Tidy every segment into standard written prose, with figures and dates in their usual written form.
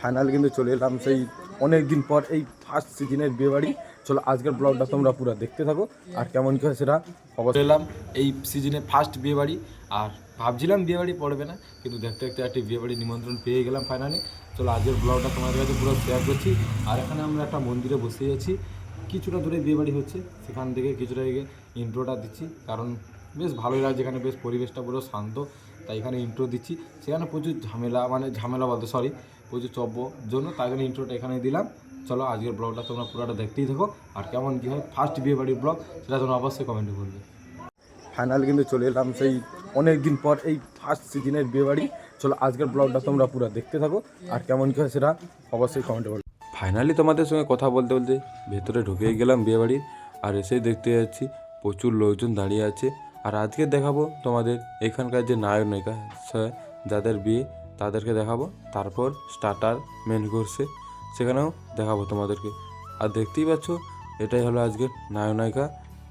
Final কিন্তু চলে এলাম সেই অনেক দিন পর এই ফার্স্ট সিজনের বিয়েবাড়ি। চলো আজকের ব্লগটা তোমরা পুরো দেখতে থাকো আর কেমন কী হয় সেটা অবশ্যই। এলাম এই সিজনে ফার্স্ট বিয়েবাড়ি আর ভাবছিলাম বিয়েবাড়ি পড়বে না, কিন্তু দেখতে দেখতে একটি বিয়েবাড়ি নিমন্ত্রণ পেয়ে গেলাম ফাইনালি। চলো আজকের ব্লগটা তোমাদের কাছে পুরো শেয়ার করছি। আর এখানে আমরা একটা মন্দিরে বসে আছি, কিছুটা দূরে বিয়েবাড়ি হচ্ছে, সেখান থেকে কিছুটা এগিয়ে ইন্ট্রোটা দিচ্ছি, কারণ বেশ ভালোই লাগছে এখানে, বেশ পরিবেশটা পুরো শান্ত, তাই এখানে ইন্ট্রো দিচ্ছি। সেখানে প্রচুর ঝামেলা বলতে প্রচুর জন্য, তাই জন্য ইন্ট্রোটা এখানে দিলাম। চলো আজকের ব্লগটা তোমরা পুরোটা দেখতেই থাকো আর কেমন কী হয় ফার্স্ট বিয়েবাড়ির ব্লগ সেটা তোমরা অবশ্যই কমেন্টে বলবে। ফাইনাল কিন্তু চলে এলাম সেই অনেক দিন পর এই ফার্স্ট সিজনের বিয়েবাড়ি। চলো আজকের ব্লগটা তোমরা পুরো দেখতে থাকো আর কেমন কী হয় সেটা অবশ্যই কমেন্টে বলবে। ফাইনালি তোমাদের সঙ্গে কথা বলতে বলতে ভেতরে ঢুকে গেলাম বিয়েবাড়ির, আর এসেই দেখতে যাচ্ছি প্রচুর লোকজন দাঁড়িয়ে আছে। আর আজকে দেখাবো তোমাদের এখানকার যে নায়ক নায়িকা যাদের বিয়ে তাদেরকে দেখাবো, তারপর স্টার্টার মেন কোর্সে সেখানেও দেখাবো তোমাদেরকে। আর দেখতেই পাচ্ছ এটাই হলো আজকের নায়ক নায়িকা।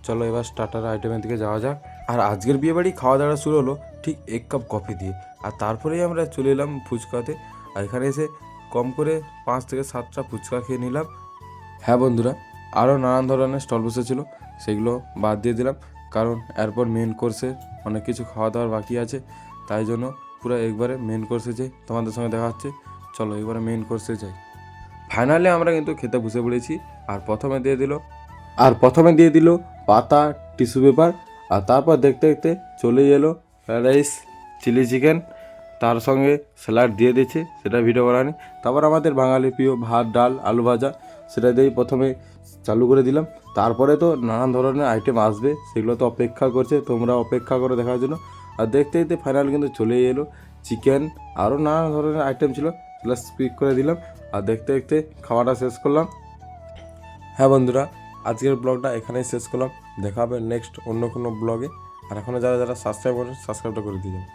চলো এবার স্টার্টার আইটেমের দিকে যাওয়া যাক। আর আজকের বিয়েবাড়ি খাওয়া দাওয়া শুরু হলো ঠিক 1 কাপ কফি দিয়ে, আর তারপরেই আমরা চলে এলাম ফুচকাতে। আর এখানে এসে কম করে 5 থেকে 7টা ফুচকা খেয়ে নিলাম। হ্যাঁ বন্ধুরা, আরও নানান ধরনের স্টল বসেছিল, সেগুলো বাদ দিয়ে দিলাম, কারণ এরপর মেন কোর্সে অনেক কিছু খাওয়া দাওয়ার বাকি আছে। তাই জন্য পুরো একবারে মেন কোর্সে যাই, তোমাদের সঙ্গে দেখা হচ্ছে। চলো একবারে মেন কোর্সে যাই। ফাইনালি আমরা কিন্তু খেতে বসে পড়েছি। আর প্রথমে দিয়ে দিল পাতা টিস্যু পেপার, আর তারপর দেখতে দেখতে চলেই এলো ফ্রাইড রাইস, চিলি চিকেন, তার সঙ্গে স্যালাড দিয়ে দিচ্ছে, সেটা ভিডিও করানি। তারপর আমাদের বাঙালি প্রিয় ভাত ডাল আলু ভাজা, সেটা দিয়েই প্রথমে চালু করে দিলাম। তারপরে তো নানান ধরনের আইটেম আসবে, সেগুলো তো অপেক্ষা করছে, তোমরা অপেক্ষা করে দেখার জন্য। আর দেখতে দেখতে ফাইনাল কিন্তু চলেই এলো চিকেন, আরও নানান ধরনের আইটেম ছিল, সেগুলো স্পিক করে দিলাম। আর দেখতে দেখতে খাওয়াটা শেষ করলাম। হ্যাঁ বন্ধুরা, আজকের ব্লগটা এখানেই শেষ করলাম, দেখা হবে নেক্সট অন্য কোনো ব্লগে। আর এখনও যারা সাবস্ক্রাইব করেন সাবস্ক্রাইবটা করে দিয়ে যাবেন।